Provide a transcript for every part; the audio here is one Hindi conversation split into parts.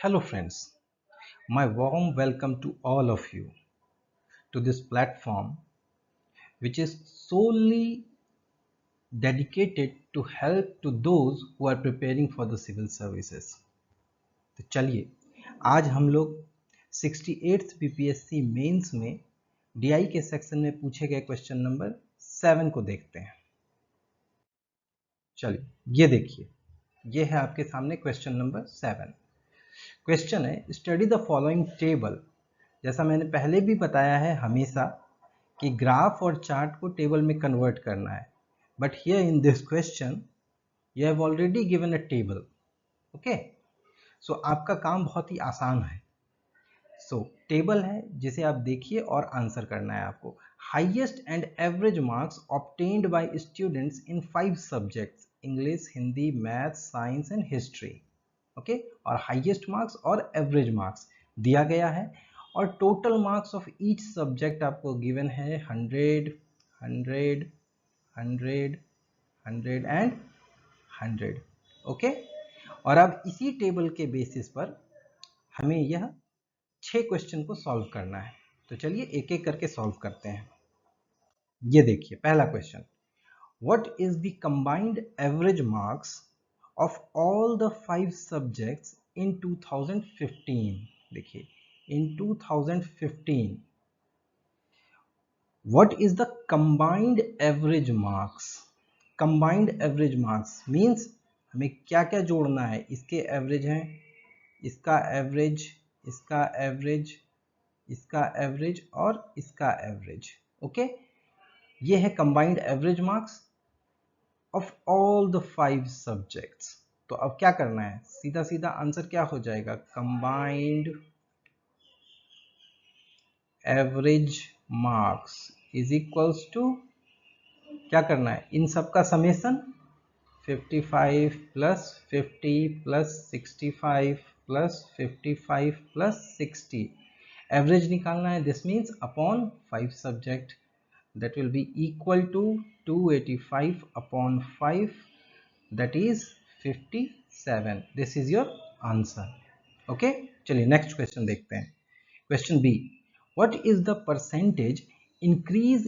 Hello friends, my warm welcome to all of you to this platform which is solely dedicated to help to those who are preparing for the civil services. तो चलिए आज हम लोग 68th बीपीएससी मेंस में डीआई के सेक्शन में पूछे गए क्वेश्चन नंबर 7 को देखते हैं। चलिए ये देखिए, ये है आपके सामने क्वेश्चन नंबर 7। क्वेश्चन है स्टडी द फॉलोइंग टेबल। जैसा मैंने पहले भी बताया है हमेशा कि ग्राफ और चार्ट को टेबल में कन्वर्ट करना है, but here in this question you have already given a table. Okay, so आपका काम बहुत ही आसान है। सो टेबल है जिसे आप देखिए और आंसर करना है आपको। Highest and average marks obtained by students in 5 subjects English, Hindi, maths, science and history. Okay, और हाईएस्ट मार्क्स और एवरेज मार्क्स दिया गया है और total marks of each subject आपको गिवन है 100, 100, 100, 100 एंड 100। ओके, और अब इसी टेबल के बेसिस पर हमें यह 6 क्वेश्चन को सॉल्व करना है। तो चलिए एक एक करके सॉल्व करते हैं। ये देखिए पहला question, what is the combined average marks of all the 5 subjects in 2015। देखिए in 2015 what is the combined average marks। combined average marks means हमें क्या क्या जोड़ना है। इसके एवरेज हैं, इसका एवरेज, इसका एवरेज, इसका एवरेज और इसका एवरेज। ओके, ये है combined average marks of all the 5 subjects। तो अब क्या करना है, सीधा सीधा आंसर क्या हो जाएगा, combined average marks is equals to क्या करना है, इन सब का summation 55 plus 50 plus 65 plus 55 plus 60, average निकालना है। This means upon 5 subject, that will be equal to 285 upon 5, that is 57। this is your answer। okay, चलिए नेक्स्ट क्वेश्चन देखते हैं। Question B, what is the percentage increase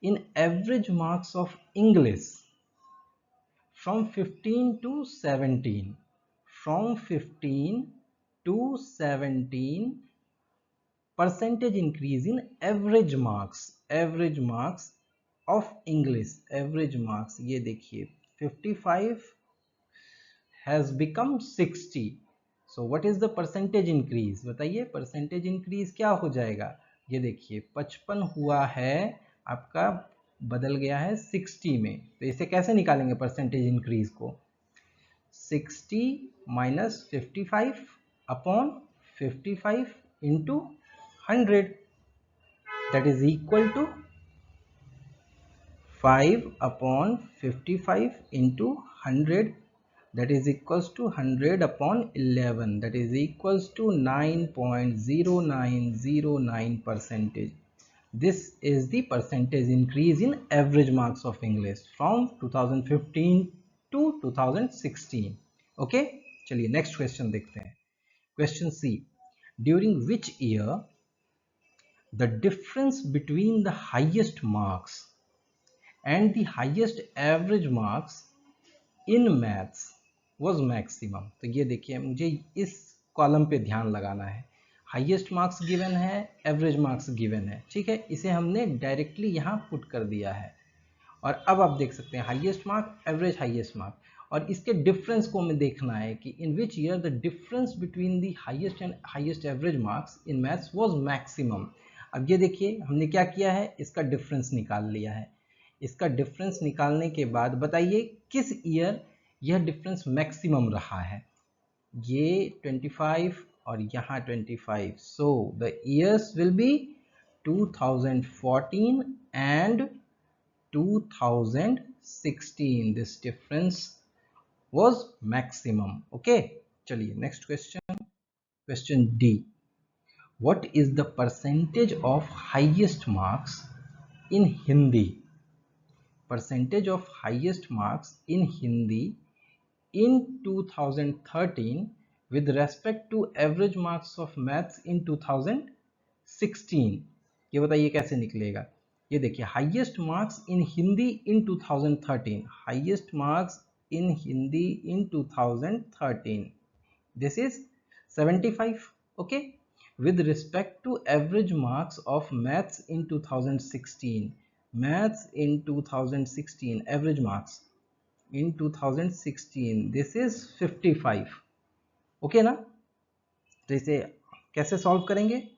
in average marks of English from 15 to 17, from 15 to 17 percentage increase in average marks of English। average marks ये देखिए 55 has become 60, so what is the percentage increase, बताइए percentage increase क्या हो जाएगा। ये देखिए 55 हुआ है आपका, बदल गया है 60 में। तो इसे कैसे निकालेंगे percentage increase को, 60 minus 55 upon 55 into 100, that is equal to 5 upon 55 into 100, that is equals to 100 upon 11, that is equals to 9.0909 percentage। this is the percentage increase in average marks of English from 2015 to 2016। okay, चलिए नेक्स्ट क्वेश्चन देखते हैं। Question C, during which year the difference between the highest marks and the highest average marks in maths was maximum। तो ये देखिए मुझे इस कॉलम पे ध्यान लगाना है। हाईएस्ट मार्क्स गिवन है, एवरेज मार्क्स गिवन है, ठीक है, इसे हमने डायरेक्टली यहाँ पुट कर दिया है। और अब आप देख सकते हैं highest mark, average, highest mark, और इसके डिफरेंस को हमें देखना है कि in which year the difference between the highest and highest average marks in maths was maximum. अब ये देखिए हमने क्या किया है, इसका डिफरेंस निकाल लिया है। इसका डिफरेंस निकालने के बाद बताइए किस ईयर यह डिफरेंस मैक्सिमम रहा है। ये 25 और यहाँ 25, so the years will be 2014 and 2016, this difference was maximum। okay, चलिए next question. Question D, what is the percentage of highest marks in Hindi, percentage of highest marks in Hindi in 2013 with respect to average marks of maths in 2016। ये बताइए कैसे निकलेगा। ये देखिए, highest marks in Hindi in 2013, highest marks in Hindi in 2013, this is 75, okay, with respect to average marks of maths in 2016, maths in 2016 average marks in 2016, this is 55, okay ना। तो इसे कैसे सॉल्व करेंगे,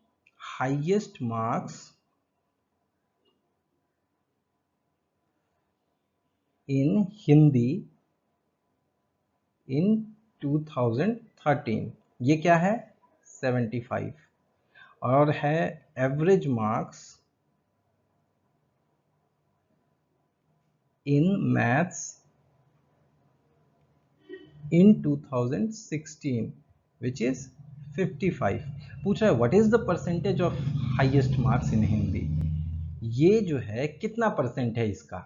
हाईएस्ट मार्क्स इन हिंदी इन 2013, ये क्या है 75, और है average marks in maths in 2016 which is 55। पूछ रहा है what is the percentage of highest marks in Hindi, ये जो है कितना परसेंट है इसका,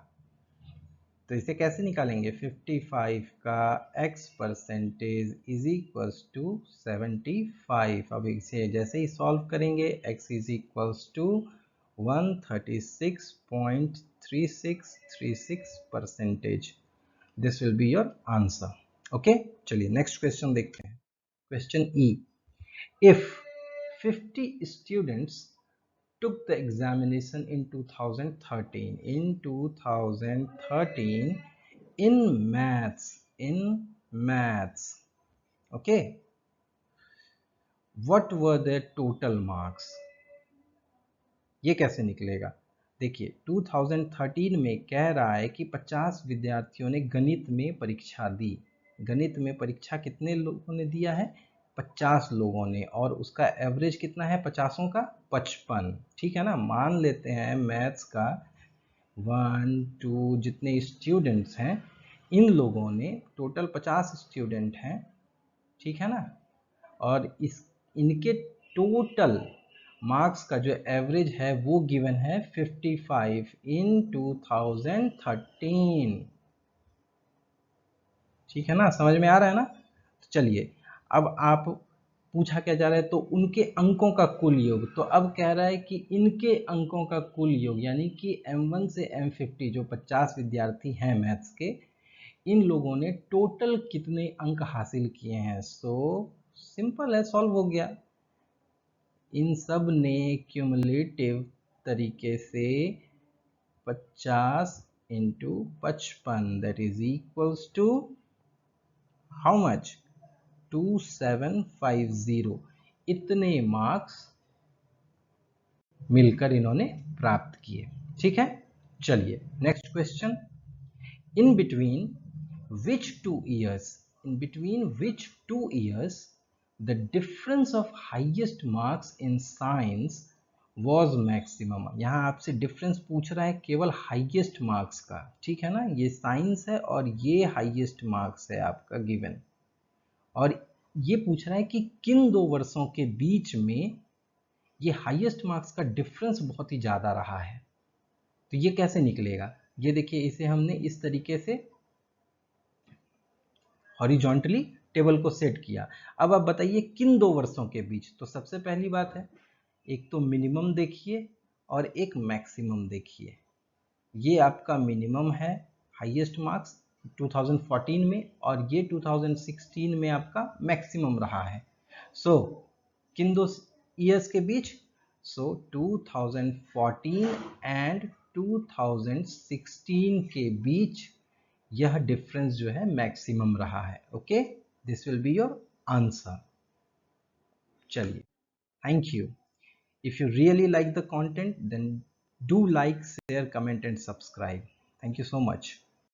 तो इसे कैसे निकालेंगे, 55 का x percentage is equals to 75। अब इसे जैसे ही सॉल्व करेंगे x is equals to 136.3636 this will be your answer, okay. चलिए नेक्स्ट क्वेश्चन देखते हैं। Question E, if 50 students took the examination in 2013 in maths, okay, what were their total marks, ये कैसे निकलेगा। देखिए 2013 में कह रहा है कि 50 विद्यार्थियों ने गणित में परीक्षा दी, गणित में परीक्षा कितने लोगों ने दिया है, 50 लोगों ने, और उसका एवरेज कितना है 50 का 55, ठीक है ना। मान लेते हैं मैथ्स का 1 2 जितने स्टूडेंट्स हैं, इन लोगों ने टोटल 50 स्टूडेंट हैं, ठीक है ना, और इनके टोटल मार्क्स का जो एवरेज है वो गिवन है 55 इन 2013, ठीक है ना, समझ में आ रहा है ना। तो चलिए अब आप पूछा क्या जा रहा है, तो उनके अंकों का कुल योग, तो अब कह रहा है कि इनके अंकों का कुल योग, यानी कि M1 से M50 जो 50 विद्यार्थी हैं मैथ्स के, इन लोगों ने टोटल कितने अंक हासिल किए हैं। सो सिंपल है, सॉल्व हो गया। इन सब ने क्यूमुलेटिव तरीके से 50 into 55 that is equals to how much 2750, इतने मार्क्स मिलकर इन्होंने प्राप्त किए, ठीक है। चलिए next question, in between which 2 years, in between which 2 years the difference of highest marks in science was maximum। यहाँ आपसे डिफरेंस पूछ रहा है केवल हाईएस्ट मार्क्स का, ठीक है ना, ये साइंस है और ये हाईएस्ट मार्क्स है आपका गिवन, और ये पूछ रहा है कि किन 2 वर्षों के बीच में ये हाईएस्ट मार्क्स का डिफरेंस बहुत ही ज़्यादा रहा है। तो ये कैसे निकलेगा, ये देखिए, इसे हमने इस तरीके से हॉरिजॉन्टली टेबल को सेट किया। अब आप बताइए किन 2 वर्षों के बीच, तो सबसे पहली बात है, एक तो मिनिमम देखिए और एक मैक्सिमम देखिए। ये आपका मिनिमम है हाईएस्ट मार्क्स 2014 में, और ये 2016 में आपका मैक्सिमम रहा है। सो किन 2 ईयर्स के बीच, सो 2014 एंड 2016 के बीच यह डिफरेंस जो है मैक्सिमम रहा है, okay, this will be your answer. चलिए, thank you. If you really like the content then do like, share, comment and subscribe. Thank you so much.